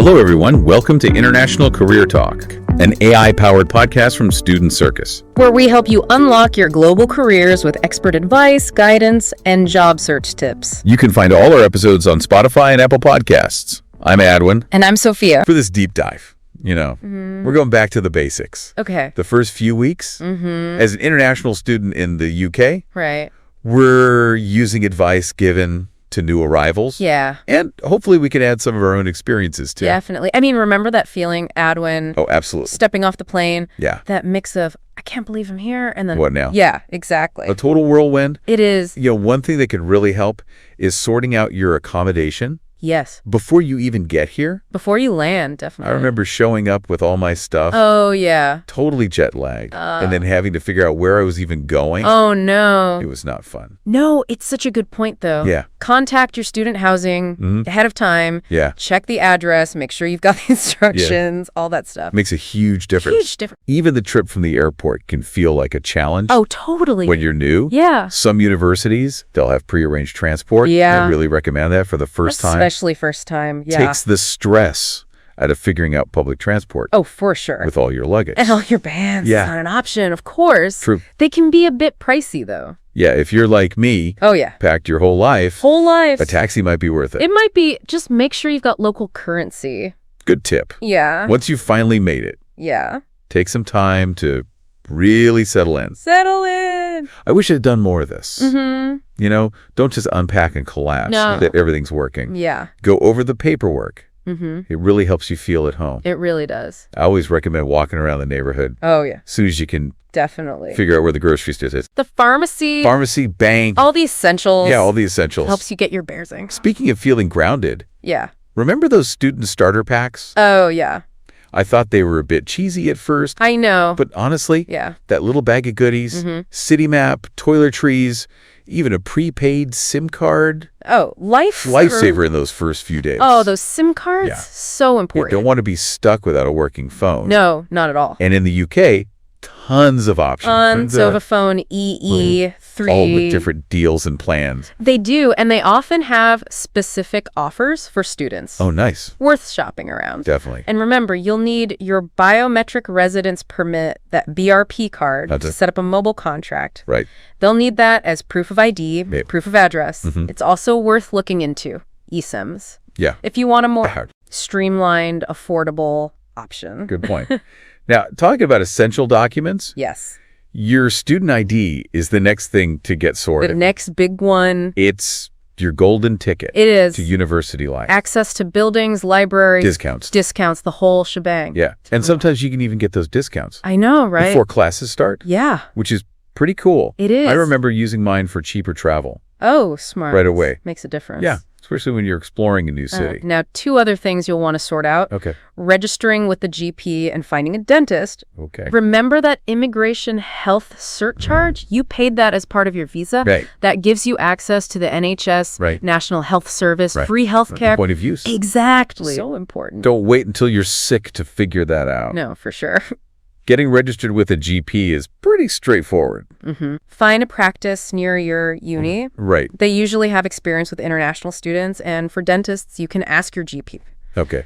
Hello, everyone. Welcome to International Career Talk, an AI-powered podcast from Student Circus, where we help you unlock your global careers with expert advice, guidance, and job search tips. You can find all our episodes on Spotify and Apple Podcasts. I'm Adwin. And I'm Sophia. For this deep dive, we're going back to the basics. Okay. The first few weeks, as an international student in the UK, Right. we're using advice given to new arrivals. Yeah. And hopefully we can add some of our own experiences too. Definitely. I mean, remember that feeling, Adwin? Oh, absolutely. Stepping off the plane. Yeah. That mix of, I can't believe I'm here, and then... What now? Yeah, exactly. A total whirlwind. It is. One thing that could really help is sorting out your accommodation. Yes. Before you even get here. Before you land, definitely. I remember showing up with all my stuff. Oh, yeah. Totally jet lagged. And then having to figure out where I was even going. Oh, no. It was not fun. No, it's such a good point, though. Yeah. Contact your student housing ahead of time. Yeah. Check the address. Make sure you've got the instructions, all that stuff. Makes a huge difference. Huge difference. Even the trip from the airport can feel like a challenge. Oh, totally. When you're new. Yeah. Some universities, they'll have prearranged transport. Yeah. I really recommend that for the first time. Especially first time. Yeah. Takes the stress out of figuring out public transport. Oh, for sure. With all your luggage. And all your bands. Yeah. It's not an option, of course. True. They can be a bit pricey, though. Yeah, if you're like me. Oh, yeah. Packed your whole life. Whole life. A taxi might be worth it. It might be. Just make sure you've got local currency. Good tip. Yeah. Once you've finally made it. Yeah. Take some time to really settle in. Settle in. I wish I'd done more of this. Don't just unpack and collapse that everything's working. Yeah. Go over the paperwork. It really helps you feel at home. It really does. I always recommend walking around the neighborhood. Oh, yeah. As soon as you can. Definitely. Figure out where the grocery store is. The pharmacy. Pharmacy, bank. All the essentials. Yeah, all the essentials. Helps you get your bearing. Speaking of feeling grounded. Yeah. Remember those student starter packs? Oh, yeah. I thought they were a bit cheesy at first. I know. But honestly, yeah, that little bag of goodies, city map, toiletries, even a prepaid SIM card. Oh, lifesaver in those first few days. Oh, those SIM cards? Yeah. So important. You don't want to be stuck without a working phone. No, not at all. And in the UK, tons of options. Tons of a phone, EE3. All with different deals and plans. They do, and they often have specific offers for students. Oh, nice. Worth shopping around. Definitely. And remember, you'll need your biometric residence permit, that BRP card, to set up a mobile contract. Right. They'll need that as proof of ID, proof of address. It's also worth looking into, eSIMs. Yeah. If you want a more streamlined, affordable option. Good point. Now, talking about essential documents. Yes. Your student ID is the next thing to get sorted. The next big one. It's your golden ticket. It is. To university life. Access to buildings, libraries. Discounts, the whole shebang. Yeah. And sometimes you can even get those discounts. I know, right? Before classes start. Yeah. Which is pretty cool. It is. I remember using mine for cheaper travel. Oh, smart. Right away. Makes a difference. Yeah. Especially when you're exploring a new city. Now, 2 other things you'll want to sort out. Okay. Registering with the GP and finding a dentist. Okay. Remember that immigration health surcharge? You paid that as part of your visa. Right. That gives you access to the NHS, National Health Service, free health care. Point of use. Exactly. So important. Don't wait until you're sick to figure that out. No, for sure. Getting registered with a GP is pretty straightforward. Find a practice near your uni. Right. They usually have experience with international students, and for dentists, you can ask your GP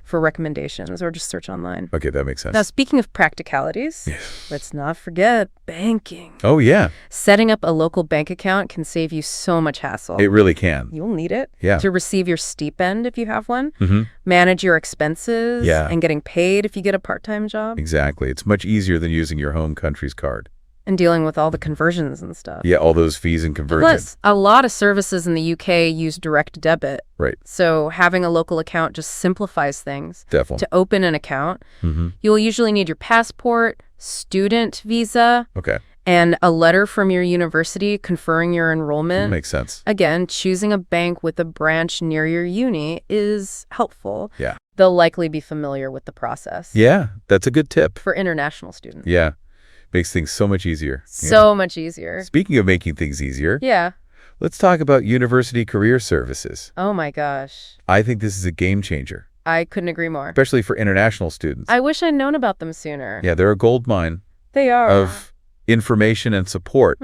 for recommendations or just search online. Okay, that makes sense. Now, speaking of practicalities, let's not forget banking. Oh, yeah. Setting up a local bank account can save you so much hassle. It really can. You'll need it to receive your stipend if you have one, manage your expenses, and getting paid if you get a part-time job. Exactly. It's much easier than using your home country's card. And dealing with all the conversions and stuff. Yeah, all those fees and conversions. Plus, a lot of services in the UK use direct debit. Right. So having a local account just simplifies things. Definitely. To open an account, you'll usually need your passport, student visa, and a letter from your university conferring your enrollment. Makes sense. Again, choosing a bank with a branch near your uni is helpful. Yeah. They'll likely be familiar with the process. Yeah, that's a good tip. For international students. Yeah. Makes things so much easier. So much easier. Speaking of making things easier. Yeah. Let's talk about university career services. Oh my gosh. I think this is a game changer. I couldn't agree more. Especially for international students. I wish I'd known about them sooner. Yeah, they're a gold mine. They are. Of information and support,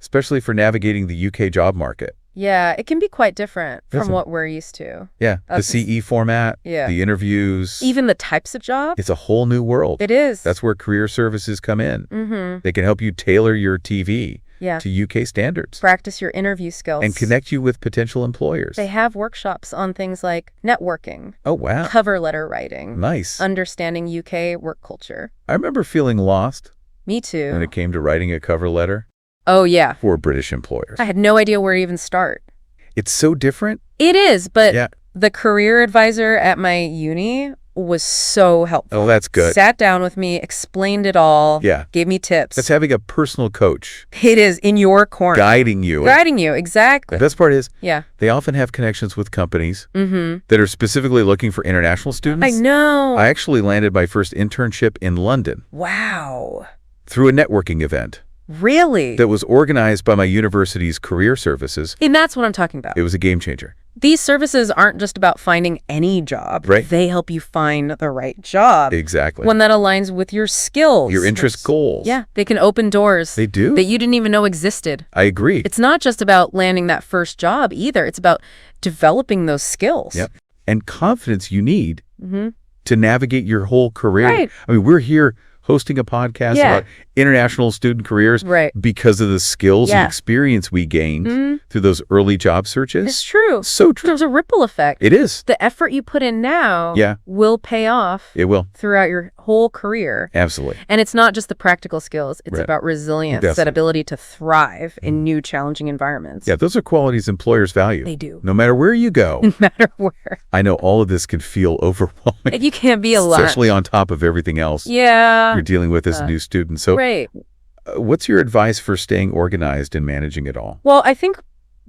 especially for navigating the UK job market. Yeah, it can be quite different from Definitely. what we're used to. Yeah, the That's CE format, Yeah. the interviews. Even the types of jobs. It's a whole new world. It is. That's where career services come in. Mm-hmm. They can help you tailor your TV Yeah. to UK standards Practice your interview skills. and connect you with potential employers. They have workshops on things like networking, Oh, wow. cover letter writing, Nice. understanding UK work culture. I remember feeling lost Me too. when it came to writing a cover letter Oh, yeah. for British employers. I had no idea where to even start. It's so different. It is, but Yeah. the career advisor at my uni was so helpful. Oh, that's good. Sat down with me, explained it all, Yeah. gave me tips. That's having a personal coach It is in your corner. guiding you. Guiding you, exactly. The best part is Yeah. they often have connections with companies Mm-hmm. that are specifically looking for international students. I know. I actually landed my first internship in London Wow. through a networking event Really? that was organized by my university's career services. And that's what I'm talking about. It was a game changer. These services aren't just about finding any job. Right. They help you find the right job. Exactly. One that aligns with your skills. Your interest goals. Yeah. They can open doors. They do. That you didn't even know existed. I agree. It's not just about landing that first job either. It's about developing those skills. Yep. And confidence you need Mm-hmm. to navigate your whole career. Right. I mean, we're here hosting a podcast Yeah. about international student careers Right. because of the skills Yeah. and experience we gained Mhm. through those early job searches. It's true. So true. There's a ripple effect. It is. The effort you put in now Yeah. will pay off It will. throughout your whole career. Absolutely. And it's not just the practical skills. It's Right. about resilience, Definitely. that ability to thrive in new challenging environments. Yeah, those are qualities employers value. They do. No matter where you go. No matter where. I know all of this can feel overwhelming, You can't be alone. especially on top of everything else Yeah. you're dealing with as a new student. So Right. what's your advice for staying organized and managing it all? Well, I think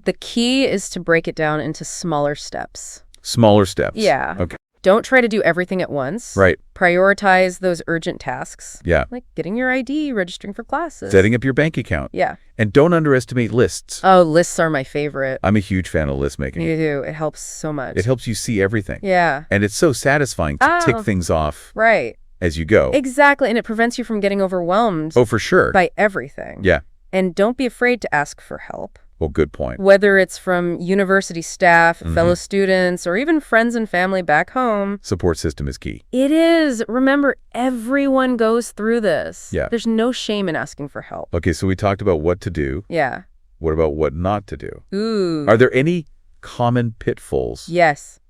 the key is to break it down into smaller steps. Smaller steps. Yeah. Okay. Don't try to do everything at once. Right. Prioritize those urgent tasks. Yeah. Like getting your ID, registering for classes. Setting up your bank account. Yeah. And don't underestimate lists. Oh, lists are my favorite. I'm a huge fan of list making. You do. It helps so much. It helps you see everything. Yeah. And it's so satisfying to tick Oh. things off Right. as you go. Exactly. And it prevents you from getting overwhelmed Oh, for sure. by everything. Yeah. And don't be afraid to ask for help. Well, good point. Whether it's from university staff, Mhm. fellow students, or even friends and family back home. Support system is key. It is. Remember, everyone goes through this. Yeah. There's no shame in asking for help. Okay, so we talked about what to do. Yeah. What about what not to do? Ooh. Are there any common pitfalls Yes,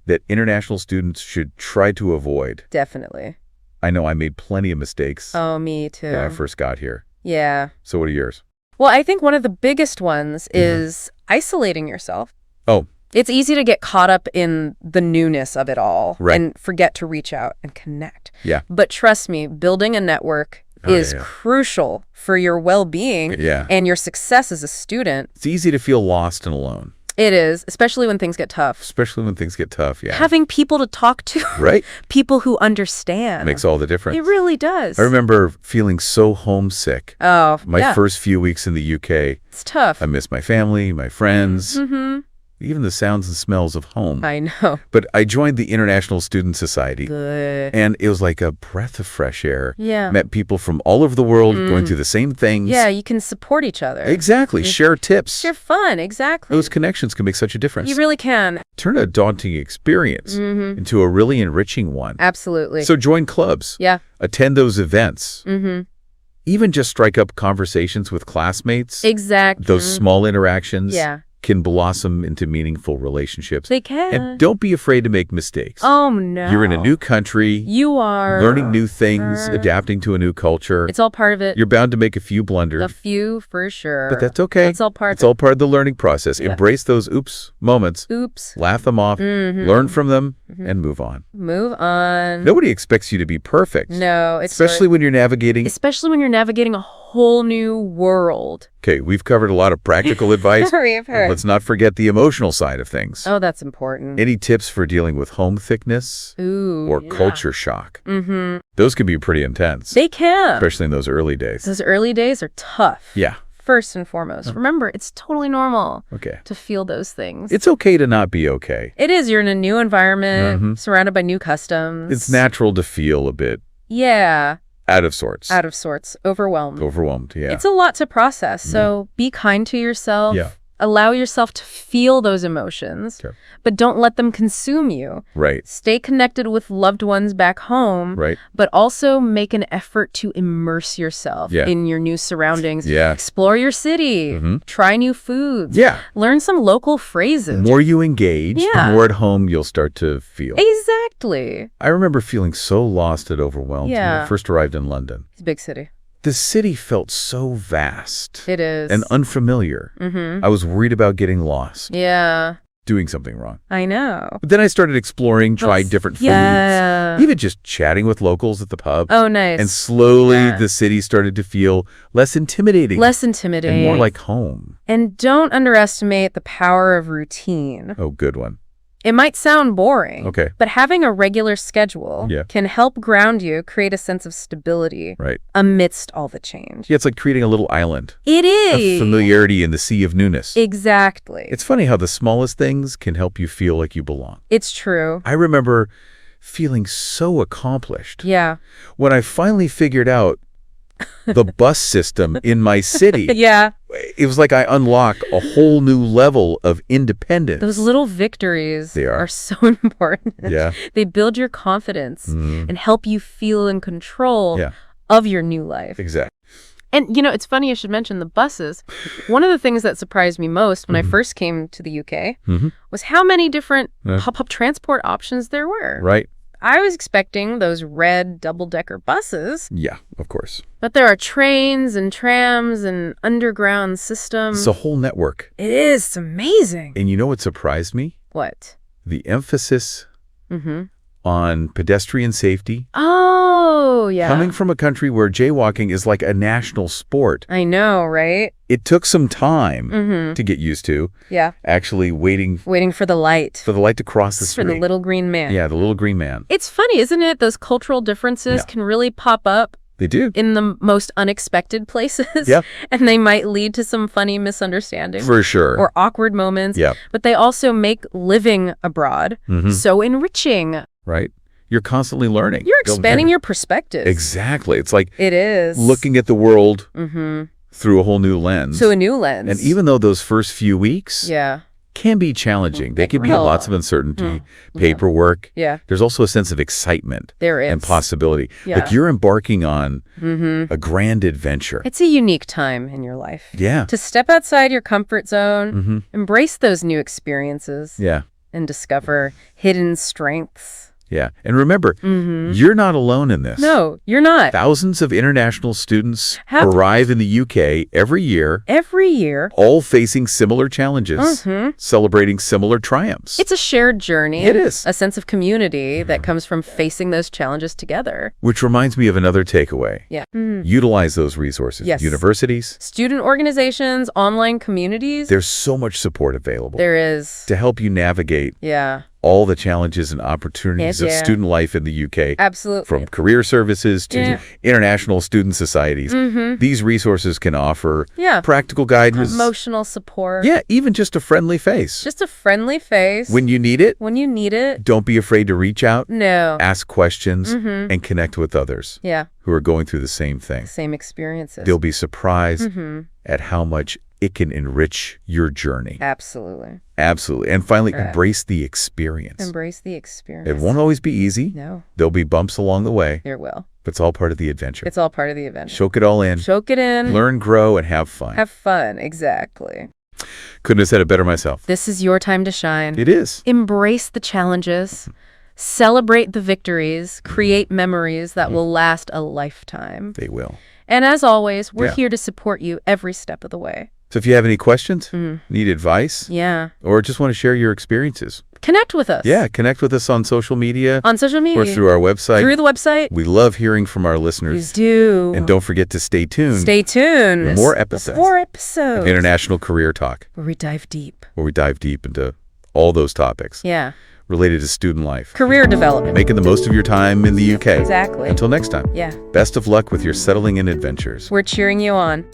that international students should try to avoid? definitely. I know I made plenty of mistakes Oh, me too. when I first got here. Yeah. So what are yours? Well, I think one of the biggest ones is isolating yourself. Oh, It's easy to get caught up in the newness of it all Right. and forget to reach out and connect. yeah. But trust me, building a network Oh, is yeah. crucial for your well-being Yeah. and your success as a student. It's easy to feel lost and alone, It is, especially when things get tough. especially when things get tough. Yeah. Having people to talk to, Right? people who understand. Makes all the difference. It really does. I remember feeling so homesick Oh, my yeah. first few weeks in the UK. It's tough. I missed my family, my friends, Mm-hmm. even the sounds and smells of home. I know. But I joined the International Student Society, Good. and it was like a breath of fresh air. Yeah. Met people from all over the world going through the same things. Yeah, you can support each other. Exactly. Share tips. Share fun, exactly. Those connections can make such a difference. You really can. Turn a daunting experience into a really enriching one. Absolutely. So join clubs. Yeah. Attend those events. Mm-hmm. Even just strike up conversations with classmates. Exactly. Those small interactions Yeah. can blossom into meaningful relationships. They can. And don't be afraid to make mistakes. Oh, no. You're in a new country, You are. learning new things, adapting to a new culture. It's all part of it. You're bound to make a few blunders, A few for sure. but that's okay. It's all part It's all part of the learning process. Yeah. Embrace those oops moments, Oops. laugh them off, learn from them, and move on. Move on. Nobody expects you to be perfect. No, it's Especially when you're navigating. especially when you're navigating a whole new world. Okay, we've covered a lot of practical advice. Sorry, I've heard. Let's not forget the emotional side of things. Oh, that's important. Any tips for dealing with homesickness Ooh. or culture shock? Mm-hmm. Those can be pretty intense, They can. especially in those early days. Those early days are tough. Yeah. First and foremost. Remember, it's totally normal Okay. to feel those things. It's okay to not be okay. It is. You're in a new environment, surrounded by new customs. It's natural to feel a bit Yeah. out of sorts. Out of sorts. Overwhelmed. Overwhelmed, yeah. It's a lot to process. So be kind to yourself. Yeah. Allow yourself to feel those emotions, Sure. but don't let them consume you. Right. Stay connected with loved ones back home, Right. but also make an effort to immerse yourself in your new surroundings. Yeah. Explore your city. Try new foods. Yeah. Learn some local phrases. The more you engage, Yeah. the more at home you'll start to feel. Exactly. I remember feeling so lost and overwhelmed when Yeah. I first arrived in London. It's a big city. The city felt so vast It is. and unfamiliar. I was worried about getting lost, Yeah, doing something wrong. I know. But then I started exploring, tried different foods, Yeah. even just chatting with locals at the pub. Oh, nice. And slowly Yeah. the city started to feel less intimidating. Less intimidating. And more like home. And don't underestimate the power of routine. Oh, good one. It might sound boring, Okay. but having a regular schedule can help ground you, create a sense of stability Right. amidst all the change. Yeah, it's like creating a little island. It Of is. familiarity in the sea of newness. Exactly. It's funny how the smallest things can help you feel like you belong. It's true. I remember feeling so accomplished Yeah. when I finally figured out the bus system in my city. Yeah. It was like I unlocked a whole new level of independence. Those little victories They are. so important. Yeah. They build your confidence and help you feel in control of your new life. Exactly. And, it's funny you should mention the buses. One of the things that surprised me most when I first came to the UK was how many different pop-up transport options there were. Right. I was expecting those red double-decker buses, Yeah, of course. but there are trains and trams and underground systems. It's a whole network. It is. It's amazing. And you know what surprised me? What? The emphasis on pedestrian safety. Oh, yeah. Coming from a country where jaywalking is like a national sport. I know, right? It took some time to get used to. Yeah. Actually waiting for the light. for the light to cross the street. For the little green man. Yeah, the little green man. It's funny, isn't it? Those cultural differences can really pop up They do. in the most unexpected places. Yeah. And they might lead to some funny misunderstandings. For sure. Or awkward moments. Yeah. But they also make living abroad so enriching. Right? You're constantly learning. You're expanding your perspective. Exactly. It's like It is. looking at the world through a whole new lens. So a new lens. And even though those first few weeks can be challenging, they can be lots of uncertainty, paperwork. Yeah. There's also a sense of excitement There is. and possibility. Yeah. Like you're embarking on a grand adventure. It's a unique time in your life. Yeah. To step outside your comfort zone, embrace those new experiences, Yeah. and discover hidden strengths. Yeah. And remember, you're not alone in this. No, you're not. Thousands of international students Have- arrive in the UK every year, Every year, all facing similar challenges, celebrating similar triumphs. it's a shared journey. It is. A sense of community that comes from facing those challenges together. Which reminds me of another takeaway. Yeah. Utilize those resources. Yes. Universities, Student organizations, online communities. there's so much support available There is. to help you navigate Yeah, all the challenges and opportunities of Yeah. student life in the UK. absolutely. From career services to Yeah. international student societies. These resources can offer Yeah. practical guidance. Emotional support. Yeah, even just a friendly face. Just a friendly face. When you need it, When you need it. don't be afraid to reach out, No. ask questions, and connect with others Yeah. who are going through the same thing. Same experiences. They'll be surprised at how much it can enrich your journey. Absolutely. Absolutely. And finally, Right. embrace the experience. Embrace the experience. It won't always be easy. No, There'll be bumps along the way, there will. but it's all part of the adventure. It's all part of the adventure. Soak it all in, Soak it in. learn, grow, and have fun. Have fun. Exactly. Couldn't have said it better myself. This is your time to shine. It is. Embrace the challenges. Celebrate the victories. Create memories that will last a lifetime. They will. And as always, we're Yeah. here to support you every step of the way. So if you have any questions, need advice, Yeah. or just want to share your experiences, Connect with us. yeah, connect with us on social media On social media. or through our website. Through the website. We love hearing from our Please listeners. do. And don't forget to stay tuned Stay tuned. for more episodes More of episodes. International Career Talk, Where we dive deep. where we dive deep into all those topics Yeah. related to student life. Career development. Making the most of your time in the UK. Exactly. Until next time, Yeah. best of luck with your settling in adventures. We're cheering you on.